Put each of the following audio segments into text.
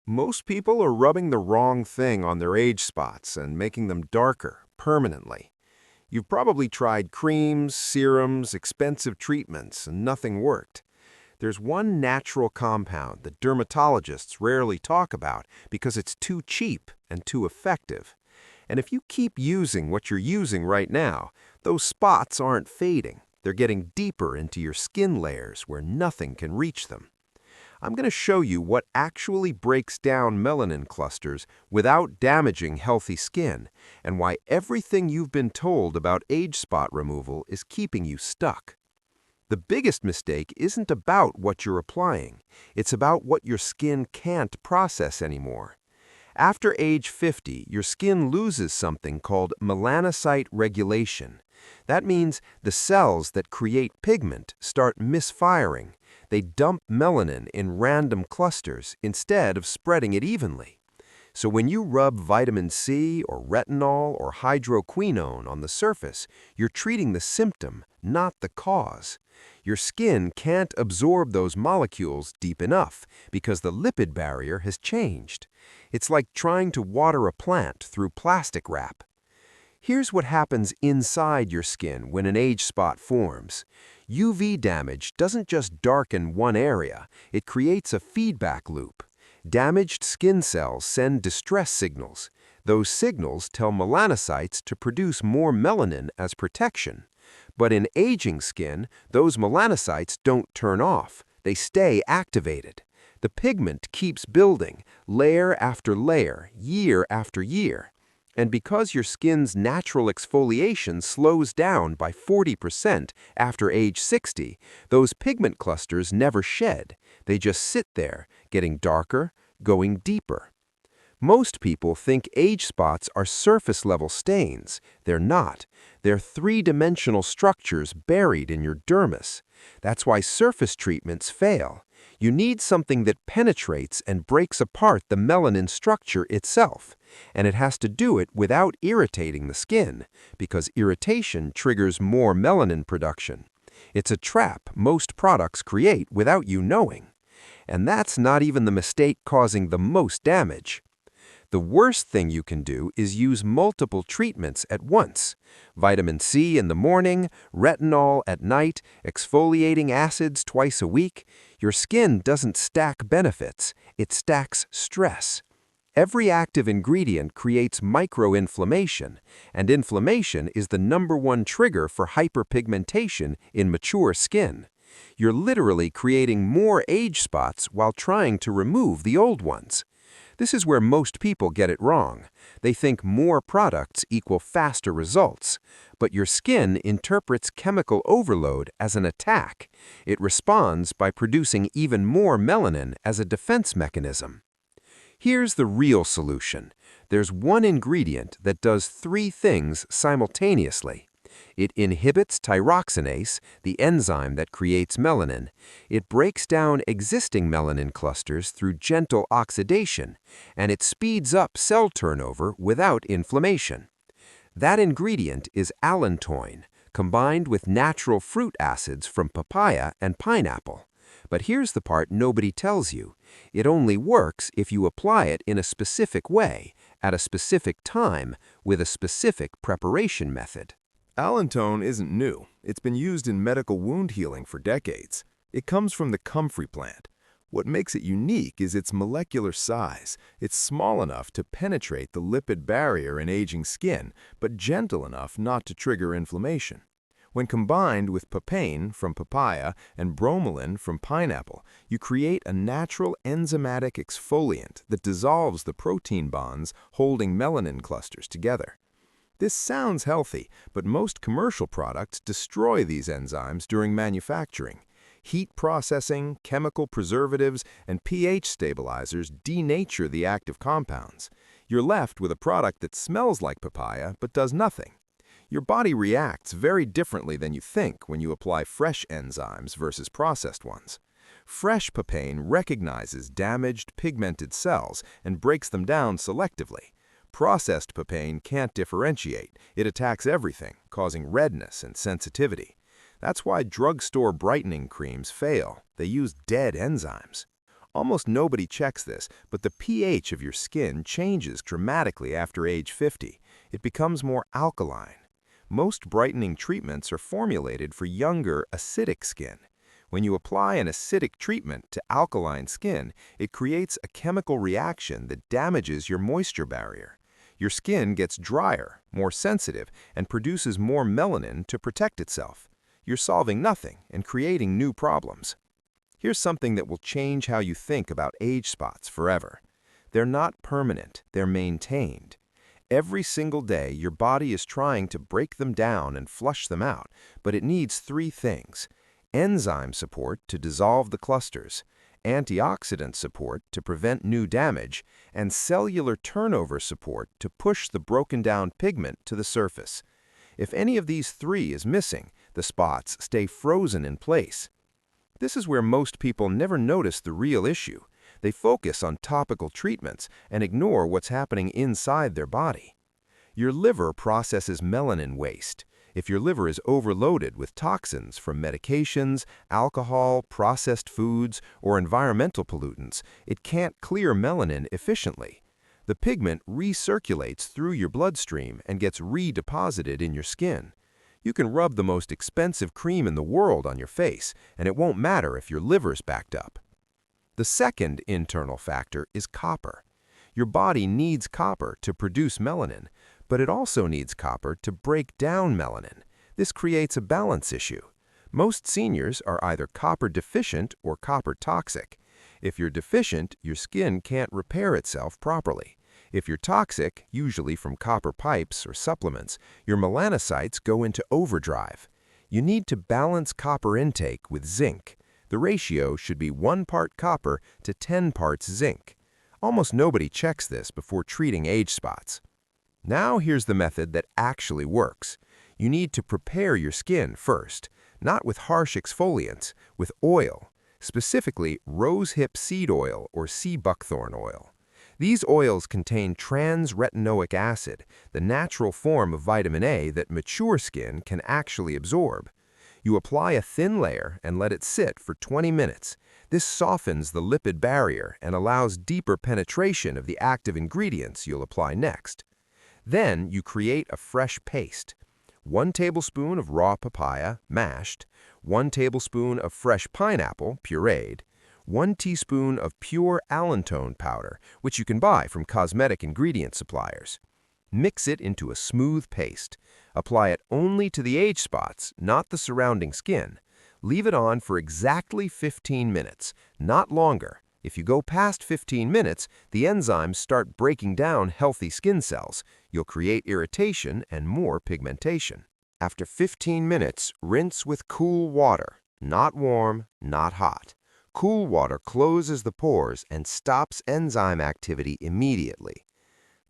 Most people are rubbing the wrong thing on their age spots and making them darker permanently. You've probably tried creams, serums, expensive treatments, and nothing worked. There's one natural compound that dermatologists rarely talk about because it's too cheap and too effective. And if you keep using what you're using right now, those spots aren't fading. They're getting deeper into your skin layers where nothing can reach them. I'm going to show you what actually breaks down melanin clusters without damaging healthy skin, and why everything you've been told about age spot removal is keeping you stuck. The biggest mistake isn't about what you're applying. It's about what your skin can't process anymore. After age 50, your skin loses something called melanocyte regulation. That means the cells that create pigment start misfiring. They dump melanin in random clusters instead of spreading it evenly. So when you rub vitamin C or retinol or hydroquinone on the surface, you're treating the symptom, not the cause. Your skin can't absorb those molecules deep enough because the lipid barrier has changed. It's like trying to water a plant through plastic wrap. Here's what happens inside your skin when an age spot forms. UV damage doesn't just darken one area, it creates a feedback loop. Damaged skin cells send distress signals. Those signals tell melanocytes to produce more melanin as protection. But in aging skin, those melanocytes don't turn off. They stay activated. The pigment keeps building, layer after layer, year after year. And because your skin's natural exfoliation slows down by 40% after age 60, those pigment clusters never shed. They just sit there, getting darker, going deeper. Most people think age spots are surface-level stains. They're not. They're three-dimensional structures buried in your dermis. That's why surface treatments fail. You need something that penetrates and breaks apart the melanin structure itself. And it has to do it without irritating the skin, because irritation triggers more melanin production. It's a trap most products create without you knowing. And that's not even the mistake causing the most damage. The worst thing you can do is use multiple treatments at once. Vitamin C in the morning, retinol at night, exfoliating acids twice a week. Your skin doesn't stack benefits, it stacks stress. Every active ingredient creates microinflammation, and inflammation is the #1 trigger for hyperpigmentation in mature skin. You're literally creating more age spots while trying to remove the old ones. This is where most people get it wrong. They think more products equal faster results, but your skin interprets chemical overload as an attack. It responds by producing even more melanin as a defense mechanism. Here's the real solution. There's one ingredient that does three things simultaneously. It inhibits tyroxinase, the enzyme that creates melanin. It breaks down existing melanin clusters through gentle oxidation, and it speeds up cell turnover without inflammation. That ingredient is allantoin, combined with natural fruit acids from papaya and pineapple. But here's the part nobody tells you. It only works if you apply it in a specific way, at a specific time, with a specific preparation method. Allantoin isn't new. It's been used in medical wound healing for decades. It comes from the comfrey plant. What makes it unique is its molecular size. It's small enough to penetrate the lipid barrier in aging skin, but gentle enough not to trigger inflammation. When combined with papain from papaya and bromelain from pineapple, you create a natural enzymatic exfoliant that dissolves the protein bonds holding melanin clusters together. This sounds healthy, but most commercial products destroy these enzymes during manufacturing. Heat processing, chemical preservatives, and pH stabilizers denature the active compounds. You're left with a product that smells like papaya but does nothing. Your body reacts very differently than you think when you apply fresh enzymes versus processed ones. Fresh papain recognizes damaged, pigmented cells and breaks them down selectively. Processed papain can't differentiate. It attacks everything, causing redness and sensitivity. That's why drugstore brightening creams fail. They use dead enzymes. Almost nobody checks this, but the pH of your skin changes dramatically after age 50. It becomes more alkaline. Most brightening treatments are formulated for younger, acidic skin. When you apply an acidic treatment to alkaline skin, it creates a chemical reaction that damages your moisture barrier. Your skin gets drier, more sensitive, and produces more melanin to protect itself. You're solving nothing and creating new problems. Here's something that will change how you think about age spots forever. They're not permanent, they're maintained. Every single day, your body is trying to break them down and flush them out, but it needs three things: enzyme support to dissolve the clusters, antioxidant support to prevent new damage, and cellular turnover support to push the broken-down pigment to the surface. If any of these three is missing, the spots stay frozen in place. This is where most people never notice the real issue. They focus on topical treatments and ignore what's happening inside their body. Your liver processes melanin waste. If your liver is overloaded with toxins from medications, alcohol, processed foods, or environmental pollutants, it can't clear melanin efficiently. The pigment recirculates through your bloodstream and gets redeposited in your skin. You can rub the most expensive cream in the world on your face, and it won't matter if your liver's backed up. The second internal factor is copper. Your body needs copper to produce melanin, but it also needs copper to break down melanin. This creates a balance issue. Most seniors are either copper deficient or copper toxic. If you're deficient, your skin can't repair itself properly. If you're toxic, usually from copper pipes or supplements, your melanocytes go into overdrive. You need to balance copper intake with zinc. The ratio should be 1 part copper to 10 parts zinc. Almost nobody checks this before treating age spots. Now here's the method that actually works. You need to prepare your skin first, not with harsh exfoliants, with oil, specifically rosehip seed oil or sea buckthorn oil. These oils contain trans-retinoic acid, the natural form of vitamin A that mature skin can actually absorb. You apply a thin layer and let it sit for 20 minutes. This softens the lipid barrier and allows deeper penetration of the active ingredients you'll apply next. Then you create a fresh paste. 1 tablespoon of raw papaya, mashed, 1 tablespoon of fresh pineapple, pureed, 1 teaspoon of pure allantoin powder, which you can buy from cosmetic ingredient suppliers. Mix it into a smooth paste. Apply it only to the age spots, not the surrounding skin. Leave it on for exactly 15 minutes, not longer. If you go past 15 minutes, the enzymes start breaking down healthy skin cells. You'll create irritation and more pigmentation. After 15 minutes, rinse with cool water, not warm, not hot. Cool water closes the pores and stops enzyme activity immediately.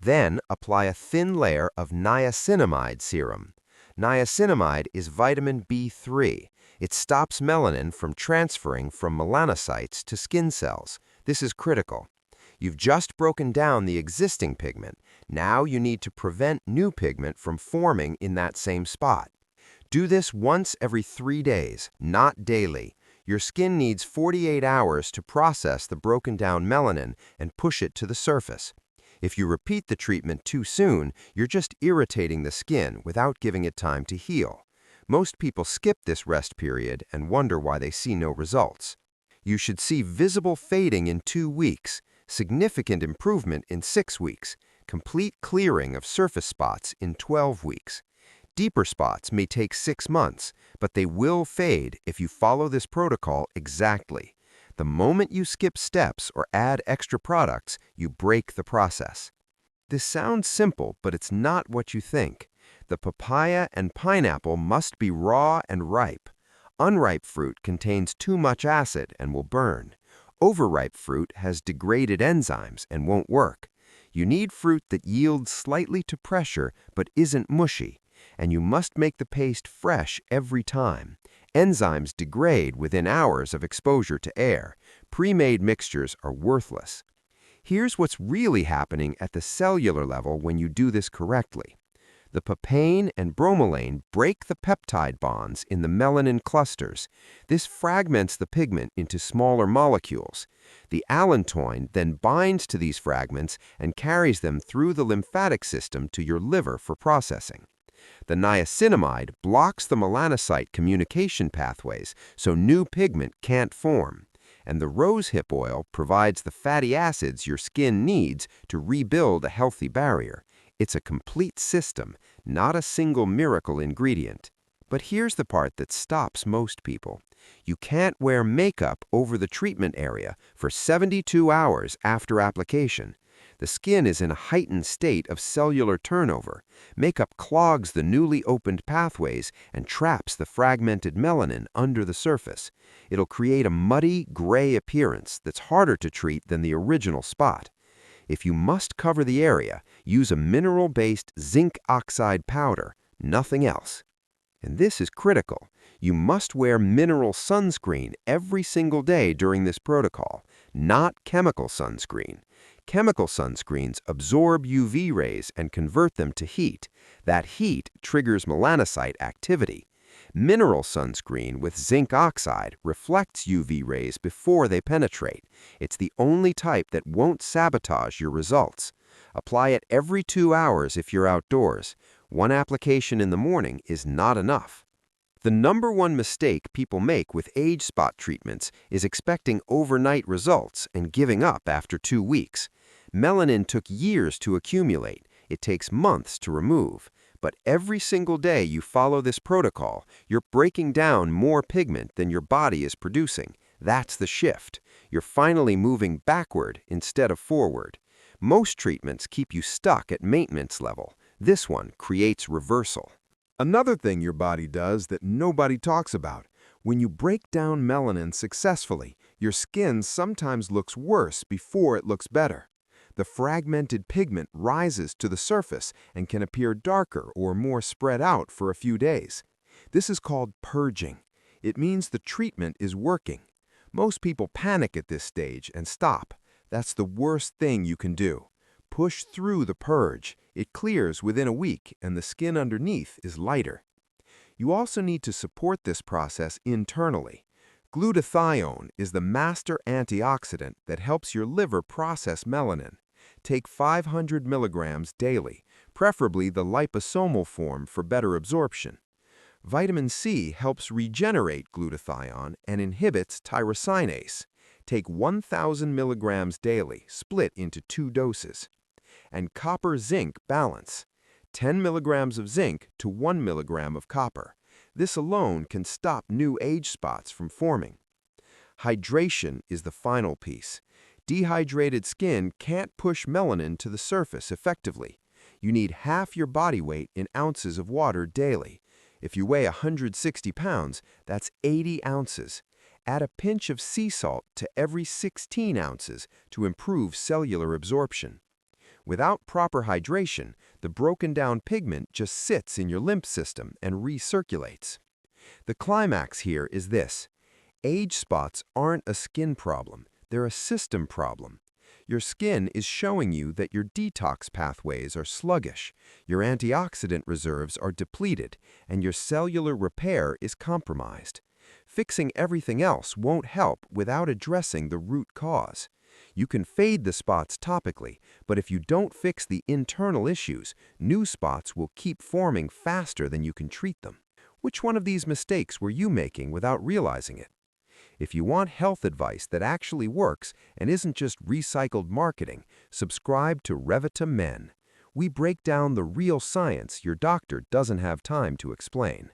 Then apply a thin layer of niacinamide serum. Niacinamide is vitamin B3. It stops melanin from transferring from melanocytes to skin cells. This is critical. You've just broken down the existing pigment. Now you need to prevent new pigment from forming in that same spot. Do this once every 3 days, not daily. Your skin needs 48 hours to process the broken down melanin and push it to the surface. If you repeat the treatment too soon, you're just irritating the skin without giving it time to heal. Most people skip this rest period and wonder why they see no results. You should see visible fading in 2 weeks, significant improvement in 6 weeks, complete clearing of surface spots in 12 weeks. Deeper spots may take 6 months, but they will fade if you follow this protocol exactly. The moment you skip steps or add extra products, you break the process. This sounds simple, but it's not what you think. The papaya and pineapple must be raw and ripe. Unripe fruit contains too much acid and will burn. Overripe fruit has degraded enzymes and won't work. You need fruit that yields slightly to pressure but isn't mushy, and you must make the paste fresh every time. Enzymes degrade within hours of exposure to air. Pre-made mixtures are worthless. Here's what's really happening at the cellular level when you do this correctly. The papain and bromelain break the peptide bonds in the melanin clusters. This fragments the pigment into smaller molecules. The allantoin then binds to these fragments and carries them through the lymphatic system to your liver for processing. The niacinamide blocks the melanocyte communication pathways so new pigment can't form. And the rosehip oil provides the fatty acids your skin needs to rebuild a healthy barrier. It's a complete system, not a single miracle ingredient. But here's the part that stops most people. You can't wear makeup over the treatment area for 72 hours after application. The skin is in a heightened state of cellular turnover. Makeup clogs the newly opened pathways and traps the fragmented melanin under the surface. It'll create a muddy, gray appearance that's harder to treat than the original spot. If you must cover the area, use a mineral-based zinc oxide powder, nothing else. And this is critical. You must wear mineral sunscreen every single day during this protocol, not chemical sunscreen. Chemical sunscreens absorb UV rays and convert them to heat. That heat triggers melanocyte activity. Mineral sunscreen with zinc oxide reflects UV rays before they penetrate. It's the only type that won't sabotage your results. Apply it every 2 hours if you're outdoors. One application in the morning is not enough. The #1 mistake people make with age spot treatments is expecting overnight results and giving up after 2 weeks. Melanin took years to accumulate. It takes months to remove. But every single day you follow this protocol, you're breaking down more pigment than your body is producing. That's the shift. You're finally moving backward instead of forward. Most treatments keep you stuck at maintenance level. This one creates reversal. Another thing your body does that nobody talks about, when you break down melanin successfully, your skin sometimes looks worse before it looks better. The fragmented pigment rises to the surface and can appear darker or more spread out for a few days. This is called purging. It means the treatment is working. Most people panic at this stage and stop. That's the worst thing you can do. Push through the purge. It clears within a week and the skin underneath is lighter. You also need to support this process internally. Glutathione is the master antioxidant that helps your liver process melanin. Take 500 milligrams daily, preferably the liposomal form for better absorption. Vitamin C helps regenerate glutathione and inhibits tyrosinase. Take 1,000 milligrams daily, split into 2 doses. And copper-zinc balance. 10 milligrams of zinc to 1 milligram of copper. This alone can stop new age spots from forming. Hydration is the final piece. Dehydrated skin can't push melanin to the surface effectively. You need half your body weight in ounces of water daily. If you weigh 160 pounds, that's 80 ounces. Add a pinch of sea salt to every 16 ounces to improve cellular absorption. Without proper hydration, the broken down pigment just sits in your lymph system and recirculates. The climax here is this. Age spots aren't a skin problem, they're a system problem. Your skin is showing you that your detox pathways are sluggish, your antioxidant reserves are depleted, and your cellular repair is compromised. Fixing everything else won't help without addressing the root cause. You can fade the spots topically, but if you don't fix the internal issues, new spots will keep forming faster than you can treat them. Which one of these mistakes were you making without realizing it? If you want health advice that actually works and isn't just recycled marketing, subscribe to Revitamen. We break down the real science your doctor doesn't have time to explain.